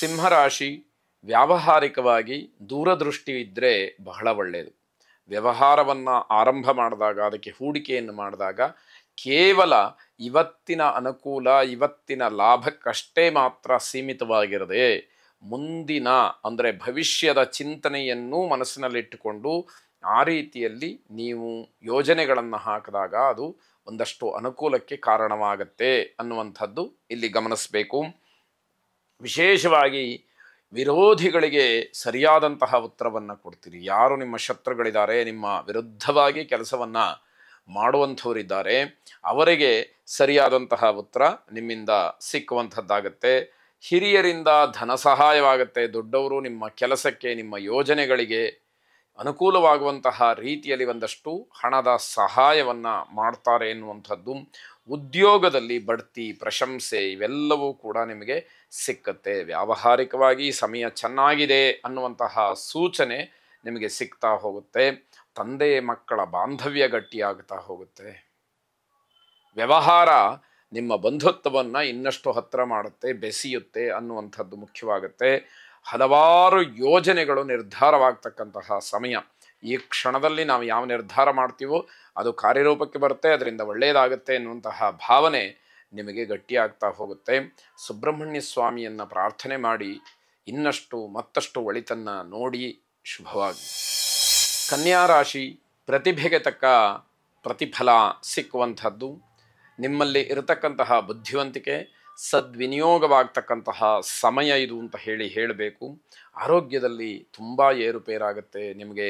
ಸಿಂಹರಾಶಿ ವ್ಯಾವಹಾರಿಕವಾಗಿ ದೂರದೃಷ್ಟಿ ಇದ್ದರೆ ಬಹಳ ಒಳ್ಳೆಯದು. ವ್ಯವಹಾರವನ್ನು ಆರಂಭ ಮಾಡಿದಾಗ, ಅದಕ್ಕೆ ಹೂಡಿಕೆಯನ್ನು ಮಾಡಿದಾಗ ಕೇವಲ ಇವತ್ತಿನ ಅನುಕೂಲ, ಇವತ್ತಿನ ಲಾಭಕ್ಕಷ್ಟೇ ಮಾತ್ರ ಸೀಮಿತವಾಗಿರದೆ ಮುಂದಿನ ಅಂದರೆ ಭವಿಷ್ಯದ ಚಿಂತನೆಯನ್ನು ಮನಸ್ಸಿನಲ್ಲಿಟ್ಟುಕೊಂಡು ಆ ರೀತಿಯಲ್ಲಿ ನೀವು ಯೋಜನೆಗಳನ್ನು ಹಾಕಿದಾಗ ಅದು ಒಂದಷ್ಟು ಅನುಕೂಲಕ್ಕೆ ಕಾರಣವಾಗತ್ತೆ ಅನ್ನುವಂಥದ್ದು ಇಲ್ಲಿ ಗಮನಿಸಬೇಕು. ವಿಶೇಷವಾಗಿ ವಿರೋಧಿಗಳಿಗೆ ಸರಿಯಾದಂತಹ ಉತ್ತರವನ್ನು ಕೊಡ್ತೀರಿ. ಯಾರು ನಿಮ್ಮ ಶತ್ರುಗಳಿದ್ದಾರೆ, ನಿಮ್ಮ ವಿರುದ್ಧವಾಗಿ ಕೆಲಸವನ್ನು ಮಾಡುವಂಥವರಿದ್ದಾರೆ, ಅವರಿಗೆ ಸರಿಯಾದಂತಹ ಉತ್ತರ ನಿಮ್ಮಿಂದ ಸಿಕ್ಕುವಂಥದ್ದಾಗತ್ತೆ. ಹಿರಿಯರಿಂದ ಧನ ಸಹಾಯವಾಗುತ್ತೆ. ದೊಡ್ಡವರು ನಿಮ್ಮ ಕೆಲಸಕ್ಕೆ, ನಿಮ್ಮ ಯೋಜನೆಗಳಿಗೆ ಅನುಕೂಲವಾಗುವಂತಹ ರೀತಿಯಲ್ಲಿ ಒಂದಷ್ಟು ಹಣದ ಸಹಾಯವನ್ನು ಮಾಡ್ತಾರೆ ಎನ್ನುವಂಥದ್ದು. ಉದ್ಯೋಗದಲ್ಲಿ ಬಡ್ತಿ, ಪ್ರಶಂಸೆ ಇವೆಲ್ಲವೂ ಕೂಡ ನಿಮಗೆ ಸಿಕ್ಕತ್ತೆ. ವ್ಯಾವಹಾರಿಕವಾಗಿ ಸಮಯ ಚೆನ್ನಾಗಿದೆ ಅನ್ನುವಂತಹ ಸೂಚನೆ ನಿಮಗೆ ಸಿಗ್ತಾ ಹೋಗುತ್ತೆ. ತಂದೆ ಮಕ್ಕಳ ಬಾಂಧವ್ಯ ಗಟ್ಟಿಯಾಗ್ತಾ ಹೋಗುತ್ತೆ. ವ್ಯವಹಾರ ನಿಮ್ಮ ಬಂಧುತ್ವವನ್ನು ಇನ್ನಷ್ಟು ಹತ್ತಿರ ಮಾಡುತ್ತೆ, ಬೆಸೆಯುತ್ತೆ ಅನ್ನುವಂಥದ್ದು ಮುಖ್ಯವಾಗುತ್ತೆ. ಹಲವಾರು ಯೋಜನೆಗಳು ನಿರ್ಧಾರವಾಗ್ತಕ್ಕಂತಹ ಸಮಯ. ಈ ಕ್ಷಣದಲ್ಲಿ ನಾವು ಯಾವ ನಿರ್ಧಾರ ಮಾಡ್ತೀವೋ ಅದು ಕಾರ್ಯರೂಪಕ್ಕೆ ಬರುತ್ತೆ, ಅದರಿಂದ ಒಳ್ಳೆಯದಾಗುತ್ತೆ ಎನ್ನುವಂತಹ ಭಾವನೆ ನಿಮಗೆ ಗಟ್ಟಿಯಾಗ್ತಾ ಹೋಗುತ್ತೆ. ಸುಬ್ರಹ್ಮಣ್ಯ ಸ್ವಾಮಿಯನ್ನು ಪ್ರಾರ್ಥನೆ ಮಾಡಿ ಇನ್ನಷ್ಟು ಮತ್ತಷ್ಟು ಒಳಿತನ್ನು ನೋಡಿ. ಶುಭವಾಗಿ. ಕನ್ಯಾ ರಾಶಿ ಪ್ರತಿಭೆಗೆ ತಕ್ಕ ಪ್ರತಿಫಲ ಸಿಕ್ಕುವಂಥದ್ದು. ನಿಮ್ಮಲ್ಲಿ ಇರತಕ್ಕಂತಹ ಬುದ್ಧಿವಂತಿಕೆ ಸದ್ವಿನಿಯೋಗವಾಗ್ತಕ್ಕಂತಹ ಸಮಯ ಇದು ಅಂತ ಹೇಳಬೇಕು. ಆರೋಗ್ಯದಲ್ಲಿ ತುಂಬ ಏರುಪೇರಾಗುತ್ತೆ. ನಿಮಗೆ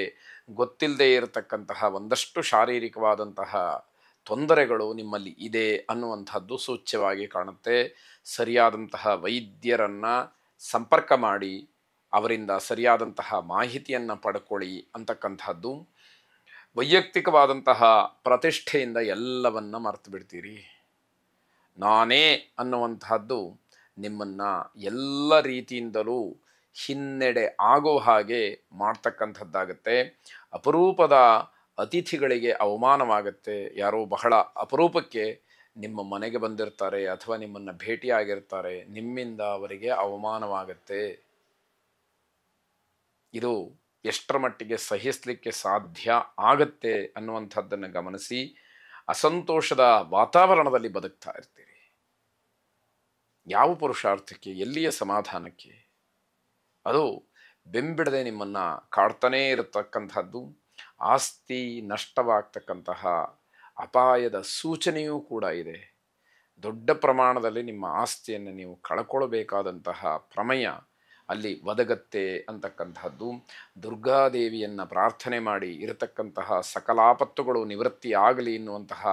ಗೊತ್ತಿಲ್ಲದೆ ಇರತಕ್ಕಂತಹ ಒಂದಷ್ಟು ಶಾರೀರಿಕವಾದಂತಹ ತೊಂದರೆಗಳು ನಿಮ್ಮಲ್ಲಿ ಇದೆ ಅನ್ನುವಂಥದ್ದು ಸೂಚ್ಯವಾಗಿ ಕಾಣುತ್ತೆ. ಸರಿಯಾದಂತಹ ವೈದ್ಯರನ್ನು ಸಂಪರ್ಕ ಮಾಡಿ ಅವರಿಂದ ಸರಿಯಾದಂತಹ ಮಾಹಿತಿಯನ್ನು ಪಡ್ಕೊಳ್ಳಿ ಅಂತಕ್ಕಂಥದ್ದು. ವೈಯಕ್ತಿಕವಾದಂತಹ ಪ್ರತಿಷ್ಠೆಯಿಂದ ಎಲ್ಲವನ್ನ ಮರೆತು ಬಿಡ್ತೀರಿ. ನಾನೇ ಅನ್ನುವಂತಹದ್ದು ನಿಮ್ಮನ್ನು ಎಲ್ಲ ರೀತಿಯಿಂದಲೂ ಹಿನ್ನಡೆ ಆಗೋ ಹಾಗೆ ಮಾಡ್ತಕ್ಕಂಥದ್ದಾಗತ್ತೆ. ಅಪರೂಪದ ಅತಿಥಿಗಳಿಗೆ ಅವಮಾನವಾಗುತ್ತೆ. ಯಾರೋ ಬಹಳ ಅಪರೂಪಕ್ಕೆ ನಿಮ್ಮ ಮನೆಗೆ ಬಂದಿರ್ತಾರೆ ಅಥವಾ ನಿಮ್ಮನ್ನು ಭೇಟಿಯಾಗಿರ್ತಾರೆ, ನಿಮ್ಮಿಂದ ಅವರಿಗೆ ಅವಮಾನವಾಗತ್ತೆ. ಇದು ಎಷ್ಟರ ಮಟ್ಟಿಗೆ ಸಹಿಸಲಿಕ್ಕೆ ಸಾಧ್ಯ ಆಗತ್ತೆ ಅನ್ನುವಂಥದ್ದನ್ನು ಗಮನಿಸಿ ಅಸಂತೋಷದ ವಾತಾವರಣದಲ್ಲಿ ಬದುಕ್ತಾ ಇರ್ತೀರಿ. ಯಾವ ಪುರುಷಾರ್ಥಕ್ಕೆ, ಎಲ್ಲಿಯ ಸಮಾಧಾನಕ್ಕೆ? ಅದು ಬೆಂಬಿಡದೆ ನಿಮ್ಮನ್ನು ಕಾಡ್ತಾನೇ ಇರತಕ್ಕಂಥದ್ದು. ಆಸ್ತಿ ನಷ್ಟವಾಗ್ತಕ್ಕಂತಹ ಅಪಾಯದ ಸೂಚನೆಯೂ ಕೂಡ ಇದೆ. ದೊಡ್ಡ ಪ್ರಮಾಣದಲ್ಲಿ ನಿಮ್ಮ ಆಸ್ತಿಯನ್ನು ನೀವು ಕಳ್ಕೊಳ್ಬೇಕಾದಂತಹ ಪ್ರಮೇಯ ಅಲ್ಲಿ ಒದಗತ್ತೆ ಅಂತಕ್ಕಂಥದ್ದು. ದುರ್ಗಾದೇವಿಯನ್ನು ಪ್ರಾರ್ಥನೆ ಮಾಡಿ ಇರತಕ್ಕಂತಹ ಸಕಲಾಪತ್ತುಗಳು ನಿವೃತ್ತಿ ಆಗಲಿ ಎನ್ನುವಂತಹ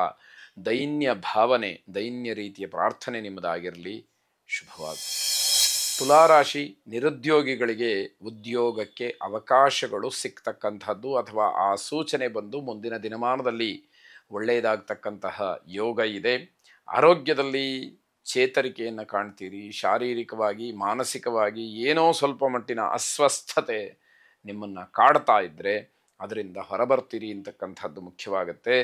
ದೈನ್ಯ ಭಾವನೆ, ದೈನ್ಯ ರೀತಿಯ ಪ್ರಾರ್ಥನೆ ನಿಮ್ಮದಾಗಿರಲಿ. ಶುಭವಾಗಿ. ತುಲಾರಾಶಿ ನಿರುದ್ಯೋಗಿಗಳಿಗೆ ಉದ್ಯೋಗಕ್ಕೆ ಅವಕಾಶಗಳು ಸಿಗ್ತಕ್ಕಂಥದ್ದು ಅಥವಾ ಆ ಸೂಚನೆ ಬಂದು ಮುಂದಿನ ದಿನಮಾನದಲ್ಲಿ ಒಳ್ಳೆಯದಾಗ್ತಕ್ಕಂತಹ ಯೋಗ ಇದೆ. ಆರೋಗ್ಯದಲ್ಲಿ ಚೇತರಿಕೆಯನ್ನು ಕಾಣ್ತೀರಿ. ಶಾರೀರಿಕವಾಗಿ ಮಾನಸಿಕವಾಗಿ ಏನೋ ಸ್ವಲ್ಪ ಮಟ್ಟಿನ ಅಸ್ವಸ್ಥತೆ ನಿಮ್ಮನ್ನು ಕಾಡ್ತಾ ಇದ್ದರೆ ಅದರಿಂದ ಹೊರಬರ್ತೀರಿ ಅಂತಕ್ಕಂಥದ್ದು ಮುಖ್ಯವಾಗುತ್ತೆ.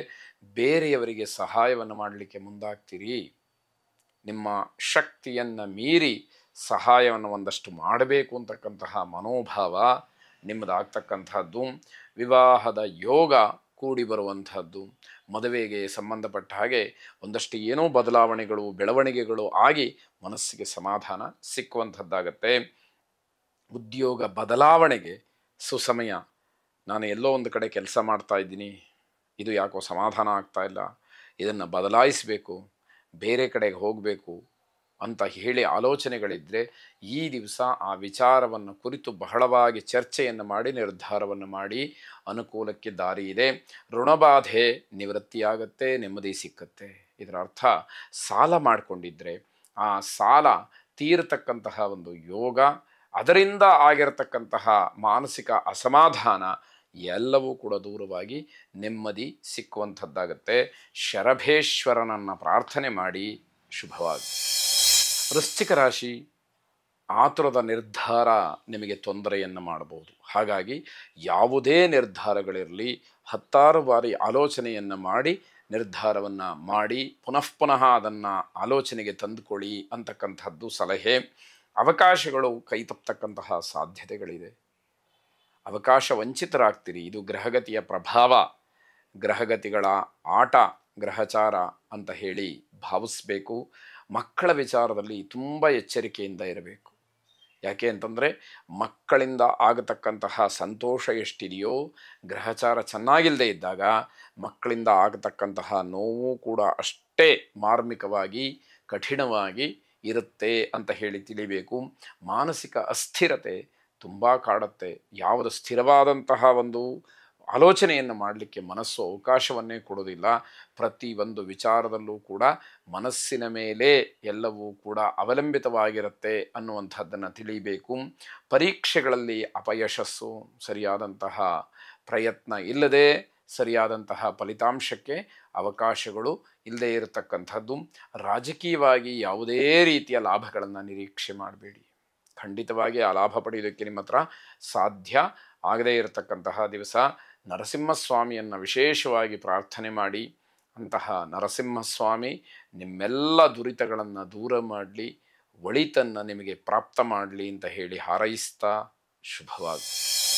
ಬೇರೆಯವರಿಗೆ ಸಹಾಯವನ್ನು ಮಾಡಲಿಕ್ಕೆ ಮುಂದಾಗ್ತೀರಿ. ನಿಮ್ಮ ಶಕ್ತಿಯನ್ನು ಮೀರಿ ಸಹಾಯವನ್ನು ಒಂದಷ್ಟು ಮಾಡಬೇಕು ಅಂತಕ್ಕಂತಹ ಮನೋಭಾವ ನಿಮ್ಮದಾಗ್ತಕ್ಕಂಥದ್ದು. ವಿವಾಹದ ಯೋಗ ಕೂಡಿ ಬರುವಂಥದ್ದು. ಮದುವೆಗೆ ಸಂಬಂಧಪಟ್ಟ ಹಾಗೆ ಒಂದಷ್ಟು ಏನೋ ಬದಲಾವಣೆಗಳು, ಬೆಳವಣಿಗೆಗಳು ಆಗಿ ಮನಸ್ಸಿಗೆ ಸಮಾಧಾನ ಸಿಕ್ಕುವಂಥದ್ದಾಗತ್ತೆ. ಉದ್ಯೋಗ ಬದಲಾವಣೆಗೆ ಸುಸಮಯ. ನಾನು ಎಲ್ಲೋ ಒಂದು ಕಡೆ ಕೆಲಸ ಮಾಡ್ತಾ ಇದ್ದೀನಿ, ಇದು ಯಾಕೋ ಸಮಾಧಾನ ಆಗ್ತಾ ಇಲ್ಲ, ಇದನ್ನು ಬದಲಾಯಿಸಬೇಕು, ಬೇರೆ ಕಡೆಗೆ ಹೋಗಬೇಕು ಅಂತ ಹೇಳಿ ಆಲೋಚನೆಗಳಿದ್ದರೆ ಈ ದಿವಸ ಆ ವಿಚಾರವನ್ನು ಕುರಿತು ಬಹಳವಾಗಿ ಚರ್ಚೆಯನ್ನು ಮಾಡಿ ನಿರ್ಧಾರವನ್ನು ಮಾಡಿ ಅನುಕೂಲಕ್ಕೆ ದಾರಿ ಇದೆ. ಋಣಬಾಧೆ ನಿವೃತ್ತಿಯಾಗತ್ತೆ, ನೆಮ್ಮದಿ ಸಿಕ್ಕತ್ತೆ. ಇದರ ಅರ್ಥ ಸಾಲ ಮಾಡಿಕೊಂಡಿದ್ದರೆ ಆ ಸಾಲ ತೀರತಕ್ಕಂತಹ ಒಂದು ಯೋಗ, ಅದರಿಂದ ಆಗಿರತಕ್ಕಂತಹ ಮಾನಸಿಕ ಅಸಮಾಧಾನ ಎಲ್ಲವೂ ಕೂಡ ದೂರವಾಗಿ ನೆಮ್ಮದಿ ಸಿಕ್ಕುವಂಥದ್ದಾಗತ್ತೆ. ಶರಭೇಶ್ವರನನ್ನು ಪ್ರಾರ್ಥನೆ ಮಾಡಿ. ಶುಭವಾಗಿ. ವೃಶ್ಚಿಕ ರಾಶಿ ಆತುರದ ನಿರ್ಧಾರ ನಿಮಗೆ ತೊಂದರೆಯನ್ನು ಮಾಡಬಹುದು. ಹಾಗಾಗಿ ಯಾವುದೇ ನಿರ್ಧಾರಗಳಿರಲಿ 10 ಬಾರಿ ಆಲೋಚನೆಯನ್ನು ಮಾಡಿ ನಿರ್ಧಾರವನ್ನು ಮಾಡಿ ಪುನಃ ಅದನ್ನು ಆಲೋಚನೆಗೆ ತಂದುಕೊಳ್ಳಿ ಅಂತಕ್ಕಂಥದ್ದು ಸಲಹೆ. ಅವಕಾಶಗಳು ಕೈ ತಪ್ಪತಕ್ಕಂತಹ ಸಾಧ್ಯತೆಗಳಿದೆ. ಅವಕಾಶ ವಂಚಿತರಾಗ್ತೀರಿ. ಇದು ಗ್ರಹಗತಿಯ ಪ್ರಭಾವ, ಗ್ರಹಗತಿಗಳ ಆಟ, ಗ್ರಹಚಾರ ಅಂತ ಹೇಳಿ ಭಾವಿಸ್ಬೇಕು. ಮಕ್ಕಳ ವಿಚಾರದಲ್ಲಿ ತುಂಬ ಎಚ್ಚರಿಕೆಯಿಂದ ಇರಬೇಕು. ಯಾಕೆ ಅಂತಂದರೆ ಮಕ್ಕಳಿಂದ ಆಗತಕ್ಕಂತಹ ಸಂತೋಷ ಎಷ್ಟಿದೆಯೋ, ಗ್ರಹಚಾರ ಚೆನ್ನಾಗಿಲ್ಲದೆ ಇದ್ದಾಗ ಮಕ್ಕಳಿಂದ ಆಗತಕ್ಕಂತಹ ನೋವು ಕೂಡ ಅಷ್ಟೇ ಮಾರ್ಮಿಕವಾಗಿ ಕಠಿಣವಾಗಿ ಇರುತ್ತೆ ಅಂತ ಹೇಳಿ ತಿಳಿಬೇಕು. ಮಾನಸಿಕ ಅಸ್ಥಿರತೆ ತುಂಬ ಕಾಡುತ್ತೆ. ಯಾವುದು ಸ್ಥಿರವಾದಂತಹ ಒಂದು ಆಲೋಚನೆಯನ್ನು ಮಾಡಲಿಕ್ಕೆ ಮನಸ್ಸು ಅವಕಾಶವನ್ನೇ ಕೊಡೋದಿಲ್ಲ. ಪ್ರತಿಯೊಂದು ವಿಚಾರದಲ್ಲೂ ಕೂಡ ಮನಸ್ಸಿನ ಮೇಲೆ ಎಲ್ಲವೂ ಕೂಡ ಅವಲಂಬಿತವಾಗಿರುತ್ತೆ ಅನ್ನುವಂಥದ್ದನ್ನು ತಿಳಿಬೇಕು. ಪರೀಕ್ಷೆಗಳಲ್ಲಿ ಅಪಯಶಸ್ಸು, ಸರಿಯಾದಂತಹ ಪ್ರಯತ್ನ ಇಲ್ಲದೆ ಸರಿಯಾದಂತಹ ಫಲಿತಾಂಶಕ್ಕೆ ಅವಕಾಶಗಳು ಇಲ್ಲದೇ ಇರತಕ್ಕಂಥದ್ದು. ರಾಜಕೀಯವಾಗಿ ಯಾವುದೇ ರೀತಿಯ ಲಾಭಗಳನ್ನು ನಿರೀಕ್ಷೆ ಮಾಡಬೇಡಿ. ಖಂಡಿತವಾಗಿ ಆ ಲಾಭ ಪಡೆಯೋದಕ್ಕೆ ನಿಮ್ಮ ಹತ್ರ ಸಾಧ್ಯ ಆಗದೇ ಇರತಕ್ಕಂತಹ ದಿವಸ. ನರಸಿಂಹಸ್ವಾಮಿಯನ್ನು ವಿಶೇಷವಾಗಿ ಪ್ರಾರ್ಥನೆ ಮಾಡಿ. ಅಂತಹ ನರಸಿಂಹಸ್ವಾಮಿ ನಿಮ್ಮೆಲ್ಲ ದುರಿತಗಳನ್ನು ದೂರ ಮಾಡಲಿ, ಒಳಿತನ್ನು ನಿಮಗೆ ಪ್ರಾಪ್ತ ಮಾಡಲಿ ಅಂತ ಹೇಳಿ ಹಾರೈಸ್ತಾ ಶುಭವಾಗಿ.